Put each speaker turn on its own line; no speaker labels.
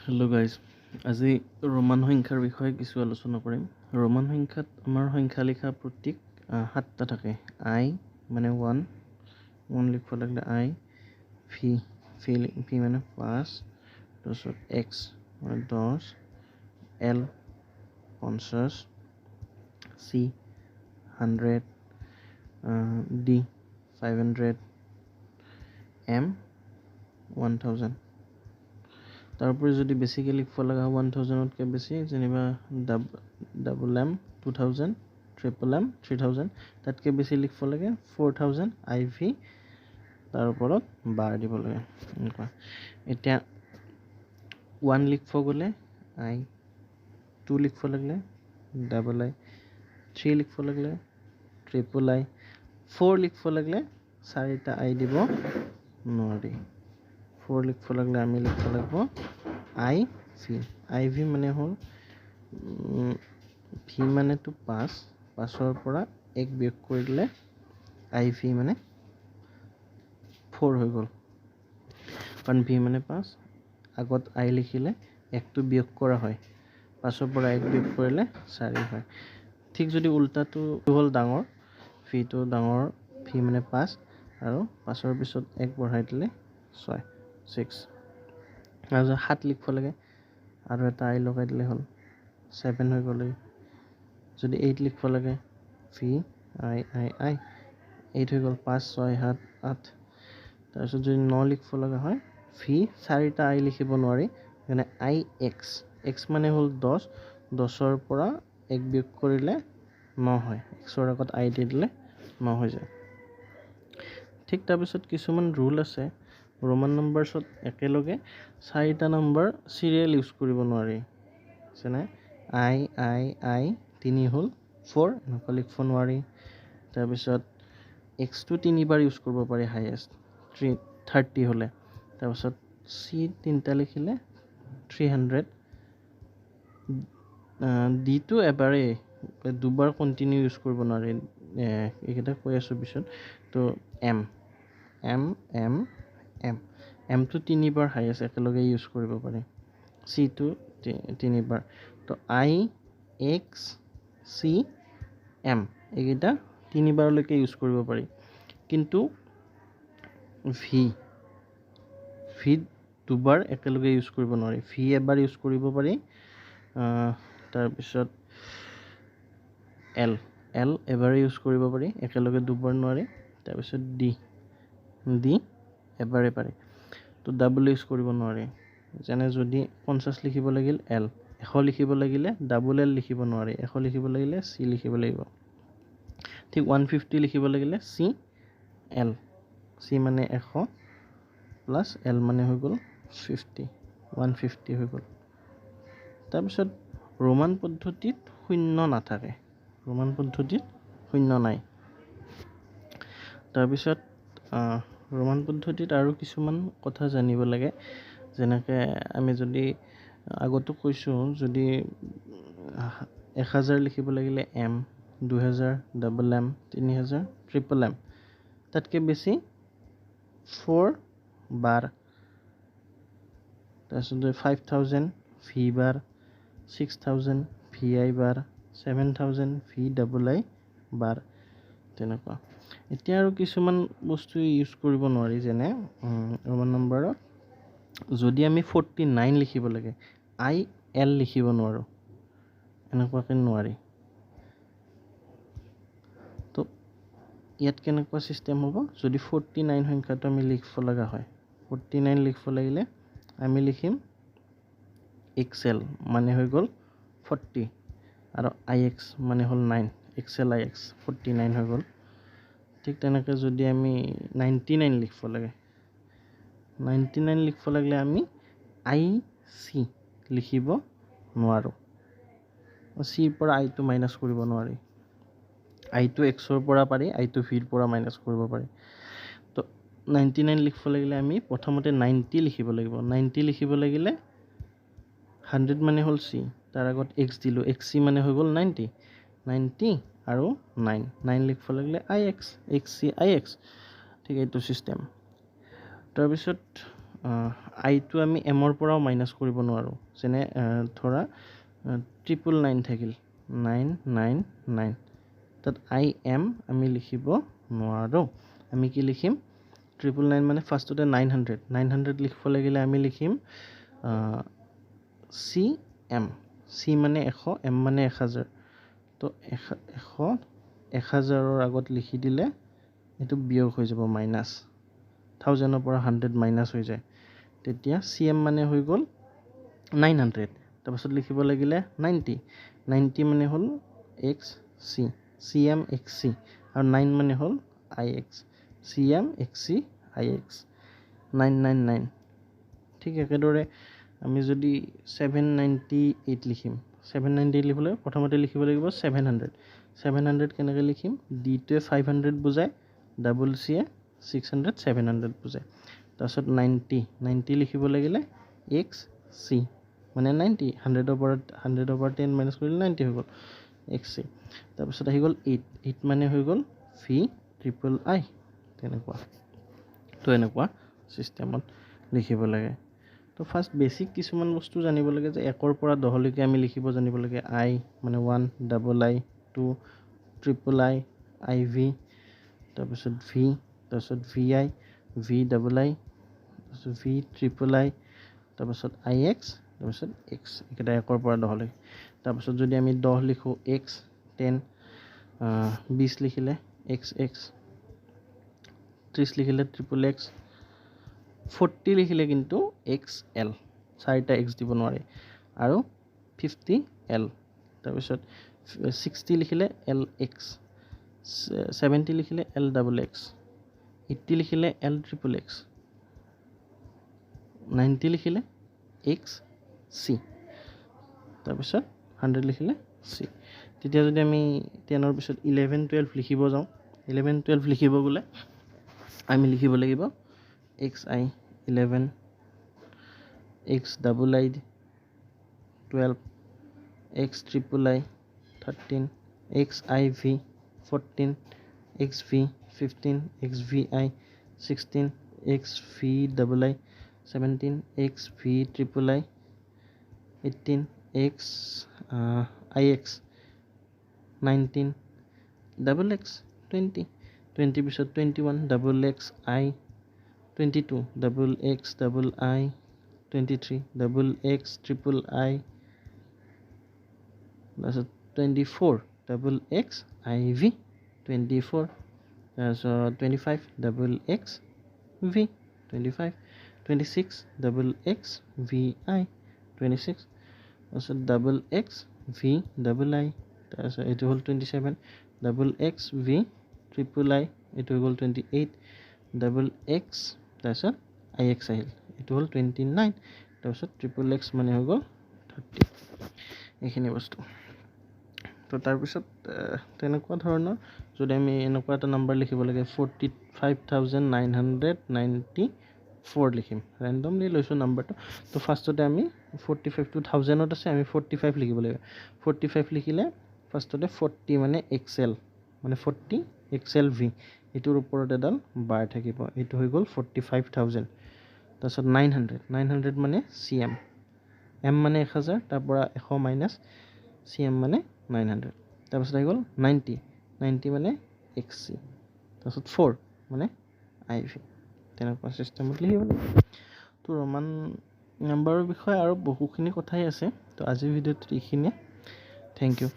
Hello' guys, আজি Roman সংখ্যাৰ বিষয়ে কিছু আলোচনা কৰিম। ৰোমান সংখ্যাত আমাৰ সংখ্যা লিখা প্ৰতীক 7টা থাকে। আই মানে 1 লিখিব লাগিলে আই, ভি মানে 5, তাৰপিছত এক্স মানে 10, এল 50, চি 100, ডি 500, এম 1000। তাৰোপৰি যদি বেছিকৈ লিখিব লগা হয় 1000তকৈ বেছি, যেনিবা ডাবল এম 2000, ট্ৰিপল এম 3000, তাতকৈ বেছি লিখিব লাগে 4000 আই ভি, তাৰ ওপৰত বাৰ দিব লাগে এনেকুৱা। এতিয়া 1 লিখিব গ'লে আই, 2 লিখিব লাগিলে ডাবল আই, 3 লিখিব লাগিলে ট্ৰিপল আই, 4 লিখিব লাগিলে 4টা আই দিব নোৱাৰি। 4 লিখিব লাগিলে আমি লিখিব লাগিব আই ভি মানে হ'ল ভি মানেতো 5ৰ পৰা 1 বিয়োগ কৰি দিলে আই ভি মানে 4 হৈ গ'ল, কাৰণ ভি মানে 5, আগত আই লিখিলে 1টো বিয়োগ কৰা হয়, 5ৰ পৰা 1 বিয়োগ কৰিলে 4 হয়। ঠিক যদি উল্টাটো হ'ল ডাঙৰ, ভিটো ডাঙৰ, ভি মানে 5 আৰু 5ৰ পিছত 1 বঢ়াই দিলে 6 তাৰপিছত 7 লিখিব লাগে, আৰু এটা আই লগাই দিলে হ'ল 7 হৈ গ'লে। যদি 8 লিখিব লাগে ভি আই 8 হৈ গ'ল, 5 6 7 8। তাৰপিছত যদি 9 লিখিব লগা হয়, ভি 4টা আই লিখিব নোৱাৰি, সেইকাৰণে আই এক্স মানে হ'ল 10ৰ পৰা 1 বিয়োগ কৰিলে 9 হয়, এক্সৰ আগত আই দি দিলে 9 হৈ যায়। ঠিক তাৰপিছত কিছুমান ৰুল আছে। ৰোমান নম্বৰছত একেলগে 4টা নম্বৰ চিৰিয়েল ইউজ কৰিব নোৱাৰি, যেনে আই 3 হ'ল 4, এনেকুৱা লিখিব নোৱাৰি। তাৰপিছত এক্সটো 3বাৰ ইউজ কৰিব পাৰি হায়েষ্ট, 30 হ'লে। তাৰপিছত চি 3টা লিখিলে 300, ডিটো এবাৰেই, 2বাৰ কণ্টিনিউ ইউজ কৰিব নোৱাৰি, এইকেইটা কৈ আছোঁ পিছত। তো এমটো 3বাৰ হায়েষ্ট একেলগে ইউজ কৰিব পাৰি, চিটো 3বাৰ। তো আই এক্স চি এম এইকেইটা 3বাৰলৈকে ইউজ কৰিব পাৰি, কিন্তু ভি 2বাৰ একেলগে ইউজ কৰিব নোৱাৰি। ভি এবাৰ ইউজ কৰিব পাৰি। তাৰপিছত এল এবাৰে ইউজ কৰিব পাৰি, একেলগে 2বাৰ নোৱাৰি। তাৰপিছত ডি এবাৰে পাৰি, তো ডাবল ইউজ কৰিব নোৱাৰি। যেনে যদি 50 লিখিব লাগিল এল, 100 লিখিব লাগিলে ডাবল এল লিখিব নোৱাৰি, 100 লিখিব লাগিলে চি লিখিব লাগিব। ঠিক 150 লিখিব লাগিলে চি এল, চি মানে 100 প্লাছ এল মানে হৈ গ'ল 50, 150 হৈ গ'ল। তাৰপিছত ৰোমান পদ্ধতিত শূন্য নাথাকে, ৰোমান পদ্ধতিত শূন্য নাই। তাৰপিছত ৰোমান পদ্ধতিত আৰু কিছুমান কথা জানিব লাগে, যেনেকৈ আমি যদি আগতো কৈছোঁ, যদি 1000 লিখিব লাগিলে M, 2000 double M, 3000 triple M, তাতকৈ বেছি 4 বাৰ। তাৰপিছত 5000 ভি বাৰ, 6000 ভি আই বাৰ, 7000 ভি ডাবল আই বাৰ, তেনেকুৱা। এতিয়া আৰু কিছুমান বস্তু ইউজ কৰিব নোৱাৰি, যেনে ৰোমান নম্বৰত যদি আমি 49 লিখিব লাগে, আই এল লিখিব নোৱাৰোঁ, এনেকুৱাকৈ নোৱাৰি। তো ইয়াত কেনেকুৱা ছিষ্টেম হ'ব, যদি 49 সংখ্যাটো আমি লিখিব লগা হয়, 49 লিখিব লাগিলে আমি লিখিম এক্সেল মানে হৈ গ'ল 40, আৰু আই এক্স মানে হ'ল 9, এক্সেল আই এক্স 49 হৈ গ'ল। ঠিক তেনেকৈ যদি আমি 99 লিখিব লাগে, 99 লিখিব লাগিলে আমি আই চি লিখিব নোৱাৰোঁ, চিৰ পৰা আইটো মাইনাছ কৰিব নোৱাৰি। আইটো এক্সৰ পৰা পাৰি, আইটো ভিৰ পৰা মাইনাছ কৰিব পাৰি। তো 99 লিখিব লাগিলে আমি প্ৰথমতে 90 লিখিব লাগিব। 90 লিখিব লাগিলে 100 মানে হ'ল চি, তাৰ আগত এক্স দিলোঁ, এক্স চি মানে হৈ গ'ল 90 আৰু 9 লিখিব লাগিলে আই এক্স চি আই এক্স। ঠিক এইটো ছিষ্টেম। তাৰপিছত আইটো আমি এমৰ পৰাও মাইনাছ কৰিব নোৱাৰোঁ যেনে ধৰা 999 থাকিল 999 তাত আই এম আমি লিখিব নোৱাৰোঁ আমি কি লিখিম 999 মানে ফাৰ্ষ্টতে 900 লিখিব লাগিলে আমি লিখিম চি এম চি মানে 100 এম মানে 1000 তো 1000ৰ আগত লিখি দিলে এইটো বিয়োগ হৈ যাব মাইনাছ 1000ৰ পৰা 100 মাইনাছ হৈ যায় তেতিয়া চি এম মানে হৈ গ'ল 900 তাৰপাছত লিখিব লাগিলে 90 মানে হ'ল X C C M X C আৰু 9 মানে হ'ল I X C M X C I X 999 ঠিক একেদৰে আমি যদি 798 লিখিম 798 লিখিবলৈ প্ৰথমতে লিখিব লাগিব 700 কেনেকৈ লিখিম ডিটোৱে 500 বুজায় ডাবল চিয়ে 600 700 বুজায় তাৰপিছত 90 লিখিব লাগিলে এক্স চি মানে 90 100ৰ পৰা 10 মাইনাছ কৰিলে 90 হৈ গ'ল এক্স চি তাৰপিছত আহি গ'ল 8 মানে হৈ গ'ল ভি ট্ৰিপল আই তেনেকুৱা তো এনেকুৱা ছিষ্টেমত লিখিব লাগে তো ফাৰ্ষ্ট বেছিক কিছুমান বস্তু জানিব লাগে যে 1ৰ পৰা 10লৈকে আমি লিখিব জানিব লাগে আই মানে 1 ডাবল আই 2 ট্ৰিপল আই আই ভি তাৰপিছত ভি তাৰপিছত ভি আই ভি ডাবল আই তাৰপিছত ভি ট্ৰিপল আই তাৰপিছত আই এক্স তাৰপিছত এক্স এইকেইটা 1ৰ পৰা 10লৈকে তাৰপিছত যদি আমি 10 লিখোঁ এক্স 10 20 লিখিলে এক্স এক্স 30 লিখিলে ট্ৰিপল এক্স 40 লিখিলে কিন্তু এক্স এল 4টা এক্স দিব নোৱাৰে আৰু 50 এল তাৰপিছত 60 লিখিলে এল এক্স 70 লিখিলে এল ডাবল এক্স 80 লিখিলে এল ট্ৰিপল এক্স 90 লিখিলে এক্স চি তাৰপিছত 100 লিখিলে চি তেতিয়া যদি আমি 10ৰ পিছত 11 12 লিখিব যাওঁ 11 12 লিখিব গ'লে আমি লিখিব লাগিব X I 11 X double I 12 X triple I 13 X I V 14 X V 15 X V I 16 X V double I 17 X V triple I 18 X I X 19 double X 20 পিছত 21 double X I 22 double X double I 23 double X triple I তাৰপিছত 24 double X I V 24 তাৰপিছত 25 double X V 25 26 double X V আই 26 তাৰপিছত double X V double আই তাৰপিছত এইটো হ'ল 27 double X V triple আই এইটো হৈ গ'ল 28 ডাবল এক্স তাৰপিছত আই এক্স আহিল এইটো হ'ল 29 তাৰপিছত ট্ৰিপল এক্স মানে হৈ গ'ল 30 এইখিনি বস্তু তো তাৰপিছত তেনেকুৱা ধৰণৰ যদি আমি এনেকুৱা এটা নাম্বাৰ লিখিব লাগে 45,994 লিখিম ৰেণ্ডমলি লৈছোঁ নাম্বাৰটো তো ফাৰ্ষ্টতে আমি 45 টো 1000ত আছে আমি 45 লিখিব লাগিব 45 লিখিলে ফাৰ্ষ্টতে 40 মানে এক্সেল মানে 40 এক্সেল ভি এইটোৰ ওপৰত এডাল বাৰ থাকিব এইটো হৈ গ'ল 45,000 তাৰপিছত 900 মানে চি এম এম মানে 1000 তাৰ পৰা 100 মাইনাছ চি এম মানে 900 তাৰপিছত আহি গ'ল 90 মানে এক্স চি তাৰপিছত 4 মানে আই ভি তেনেকুৱা ছিষ্টেমত লিখিব লাগিব তো ৰোমান নাম্বাৰৰ বিষয়ে আৰু বহুখিনি কথাই আছে তো আজিৰ ভিডিঅ'টোত এইখিনিয়ে থেংক ইউ